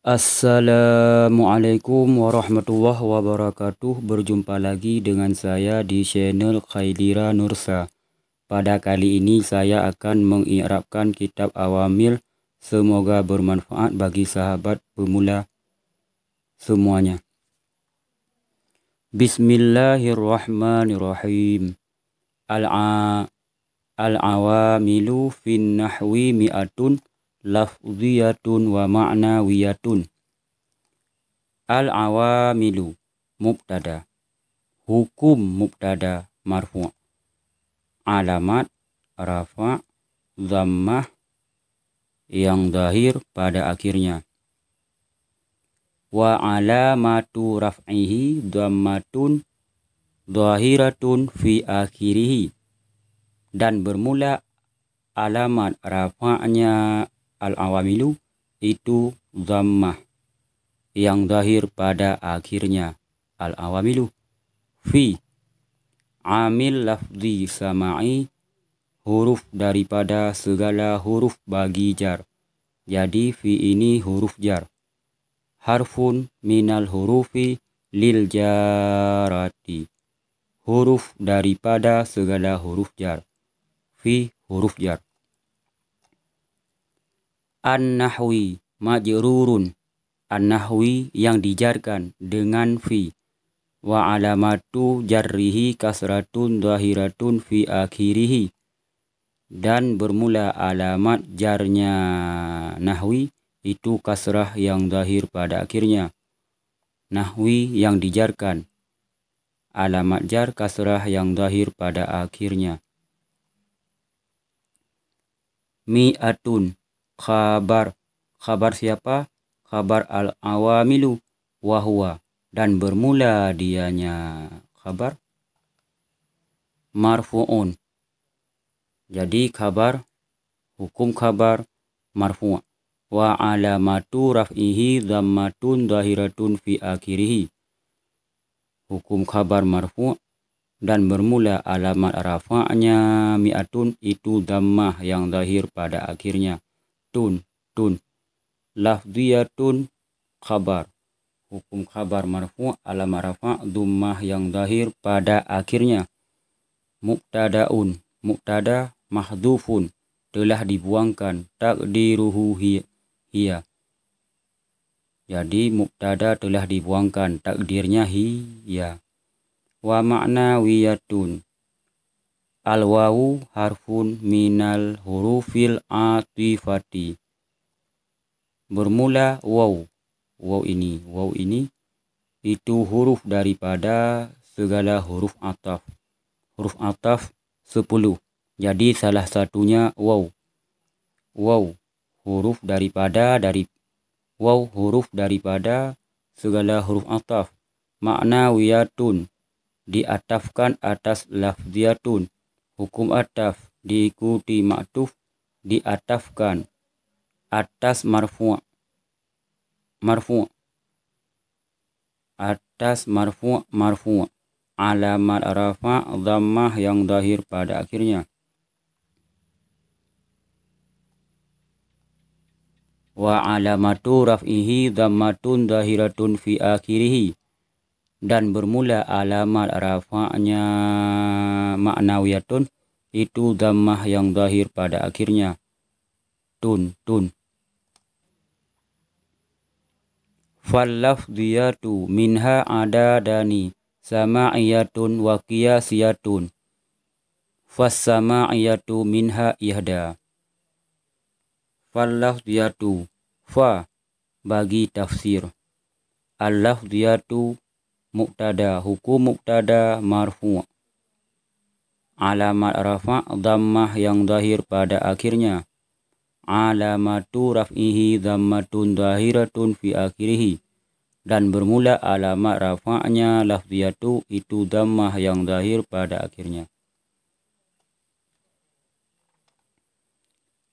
Assalamualaikum warahmatullahi wabarakatuh. Berjumpa lagi dengan saya di channel Khaidira Nursa. Pada kali ini saya akan mengi'rabkan kitab Awamil. Semoga bermanfaat bagi sahabat pemula semuanya. Bismillahirrahmanirrahim. Al-awamilu fin nahwi mi'atun lafziyatun wa ma'nawiyatun. Al-awamilu mubtada, hukum mubtada marfu', alamat rafa' dhammah yang zahir pada akhirnya, wa alamatu raf'ihi dhammatun zahiratun fi akhirihi, dan bermula alamat rafa'nya al-awamilu itu dhammah yang zahir pada akhirnya. Al-awamilu fi amil lafzi sama'i, huruf daripada segala huruf bagi jar. Jadi fi ini huruf jar. Harfun minal hurufi lil jarati, huruf daripada segala huruf jar. Fi huruf jar. An-nahwi majrurun, an-nahwi yang dijarkan dengan fi. Wa alamatu jarrihi kasratun zahiratun fi akhirihi, dan bermula alamat jarnya nahwi itu kasrah yang zahir pada akhirnya. Nahwi yang dijarkan, alamat jar kasrah yang zahir pada akhirnya. Mi'atun khabar, khabar siapa? Khabar al-awamilu wahwa, dan bermula dianya khabar marfu'un. Jadi khabar, hukum khabar marfu'. Wa alamatu raf'ihi dhammatun zahiratun fi akhirihi, hukum khabar marfu', dan bermula alamat rafa'nya mi'atun itu dhammah yang zahir pada akhirnya. Tun lafziyatun khabar, hukum khabar marfu', alamat rafa' dhammah yang zahir pada akhirnya. Mubtadaun, mubtada mahdhufun, telah dibuangkan, takdiruhu hiya. Jadi mubtada telah dibuangkan, takdirnya hiya. Wa ma'nawiyatun, al-wawu harfun minal hurufil atifati, bermula waw. Waw ini itu huruf daripada segala huruf ataf. Huruf ataf 10. Jadi salah satunya waw. Waw huruf daripada segala huruf ataf. Ma'nawiyatun diatafkan atas lafziyatun, hukum ataf diikuti ma'tuf, diatafkan atas marfu', atas marfu', alamat rafa' dhammah yang zahir pada akhirnya. Wa alamatu raf'ihi dhammatun zahiratun fi akhirihi, dan bermula alamat rafa'nya ma'nawiyatun itu dhammah yang zahir pada akhirnya. Tun fallafziyatu minha adadani sama'iyatun wa qiyasiyatun. Fassama'iyatu minha ihda. Fallafziyatu, fa bagi tafsir, al-lafziyatu mubtada, hukum mubtada marfu', alamat rafa' dhammah yang zahir pada akhirnya. Alamatu raf'ihi dhammatun zahiratun fi akhirihi, dan bermula alamat rafa'nya lafziyatu itu dhammah yang zahir pada akhirnya.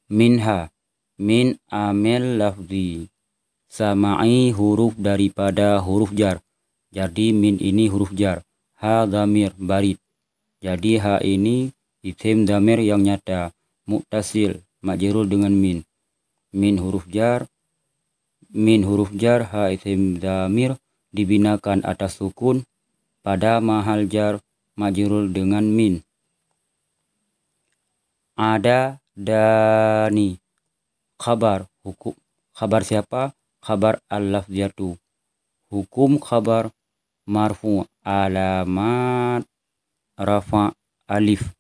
Minha, min amil lafzi sama'i, huruf daripada huruf jar. Jadi min ini huruf jar. Ha dhamir barid, jadi ha ini isim dhamir yang nyata, muttasil majrur dengan min. Min huruf jar, min huruf jar, ha isim dhamir dibinakan atas sukun pada mahal jar majrur dengan min. Ada dani, khabar, hukum khabar siapa? Khabar al-lafziyatu. Hukum khabar marfu, alamat rafa alif.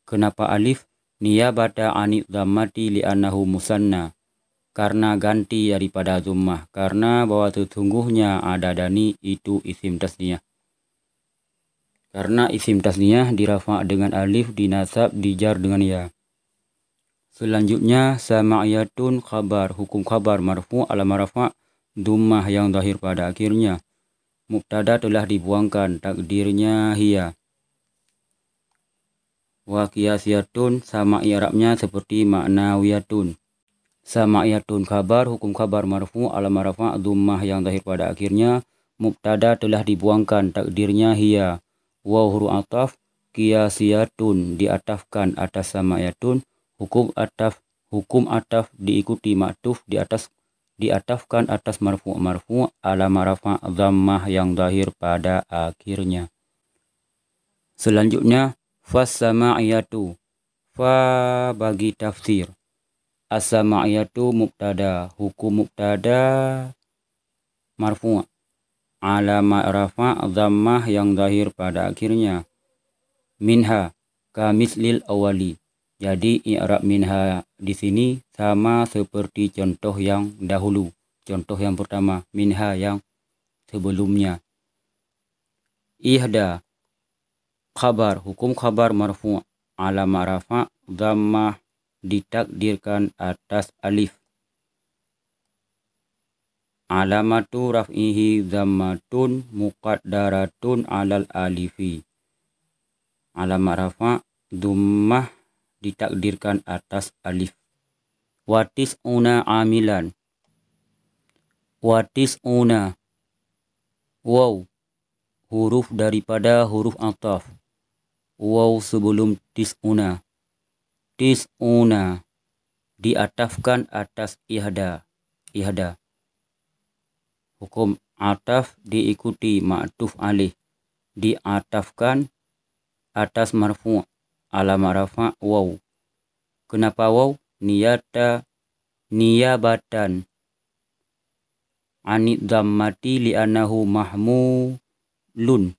Kenapa alif? Niyabata anid dhammati li'annahu musanna, karena ganti daripada zummah, karena bahwa sesungguhnya ada dani itu isim tasniyah. Karena isim tasniyah dirafa dengan alif, dinasab, dijar dengan ya. Selanjutnya sama'iyatun khabar, hukum khabar marfu alamat rafa dhummah yang zahir pada akhirnya. Mubtada telah dibuangkan, takdirnya hiya. Wa qiyasiyatun, sama i'rabnya seperti ma'nawiyatun. Sama'iyatun khabar, hukum khabar marfu alamat rafa dhummah yang zahir pada akhirnya. Mubtada telah dibuangkan, takdirnya hiya. Wa huruf ataf, qiyasiyatun diatafkan atas sama'iyatun. Hukum ataf diikuti ma'tuf diatafkan atas marfu alamat rafa dhammah yang zahir pada akhirnya. Selanjutnya fas-sama'iyatu, fa bagi tafsir. As-sama'iyatu mubtada, hukum mubtada marfu alamat rafa dhammah yang zahir pada akhirnya. Minha kamislil awali. Jadi i'rab minha di sini sama seperti contoh yang dahulu. Contoh yang pertama, minha yang sebelumnya. Ihda khabar, hukum khabar marfu alamat rafa dhammah ditakdirkan atas alif. Alamatu raf'ihi dhammatun muqaddaratun alal alifi. Alamat rafa dhummah ditakdirkan atas alif. Watis una amilan. Watis una, waw huruf daripada huruf ataf. Waw sebelum tis'una. Tis'una diatafkan atas ihda. Ihda. Hukum ataf diikuti ma'tuf alih. Diatafkan atas marfu alamat rafa waw. Kenapa waw? Niyabatan anid dhammati li'annahu mahmulun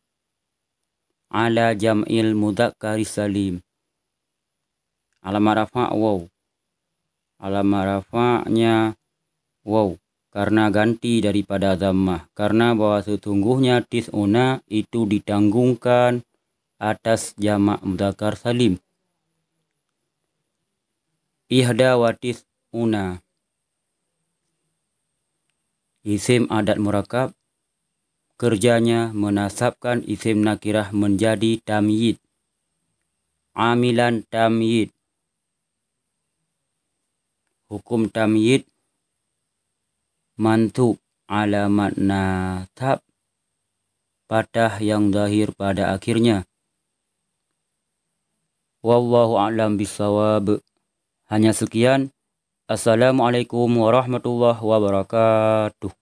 ala jam'il mudzakkaris salim. Alamat rafa waw. Alamat rafa'nya waw karena ganti daripada dhammah, karena bahwa sesungguhnya tis'una itu ditanggungkan atas jamak mudzakkar salim. Ihda wa tis'una, isim adat murakab, kerjanya menasabkan isim nakirah menjadi tamyid. Amilan tamyid. Hukum tamyid mansub alamat nasab fathah yang zahir pada akhirnya. Wallahu a'lam bissawab. Hanya sekian. Assalamualaikum warahmatullahi wabarakatuh.